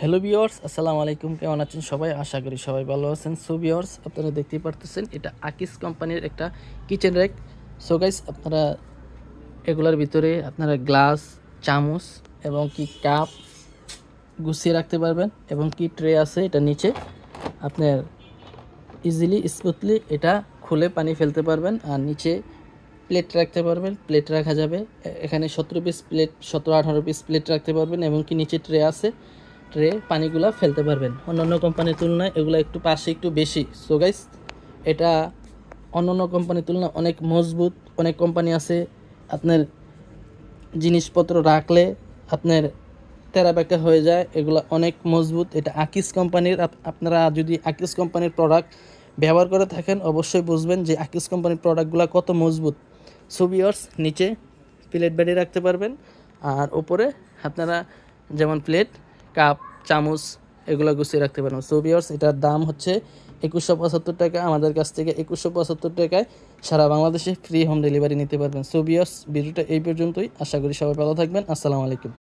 Hello viewers, আসসালামু আলাইকুম। কেমন আছেন সবাই? আশা করি সবাই ভালো আছেন। সো ভিউয়ার্স, আপনারা দেখতেই পারতেছেন এটা আকিস কোম্পানির একটা কিচেন র্যাক। সো গাইস, আপনারা এগুলার ভিতরে আপনারা গ্লাস, চামচ এবং কি কাপ গুছিয়ে রাখতে পারবেন এবং কি ট্রে আছে এটা নিচে আপনার ইজিলি স্মুথলি এটা খুলে পানি ফেলতে পারবেন। আর নিচে প্লেট রাখতে পারবেন, প্লেট রাখা যাবে। এখানে 17 পিস প্লেট, 17-18 পিস প্লেট রাখতে পারবেন এবং কি নিচে ট্রে আছে, ট্রে পানিগুলা ফেলতে পারবেন। অন্যান্য কোম্পানির তুলনায় এগুলো একটু পাশে একটু বেশি। সো গাইস, এটা অন্যান্য কোম্পানির তুলনায় অনেক মজবুত। অনেক কোম্পানি আছে আপনার জিনিসপত্র রাখলে আপনার তেরা বেঁকা হয়ে যায়, এগুলো অনেক মজবুত। এটা আকিস কোম্পানির। আপনারা যদি আকিস কোম্পানির প্রোডাক্ট ব্যবহার করে থাকেন অবশ্যই বুঝবেন যে আকিস কোম্পানির প্রোডাক্টগুলো কত মজবুত। সো ভিউয়ার্স, নিচে প্লেট বেড়ে রাখতে পারবেন আর উপরে আপনারা যেমন প্লেট, কাপ, চামচ এগুলো গুছিয়ে রাখতে পারবেন। সো ভিউয়ার্স, এটার দাম হচ্ছে 2175 টাকা। আমাদের কাছ থেকে 2175 টাকায় সারা বাংলাদেশে ফ্রি হোম ডেলিভারি নিতে পারবেন। সো ভিউয়ার্স, ভিডিওটা এই পর্যন্তই। আশা করি সবাই ভালো থাকবেন। আসসালামু আলাইকুম।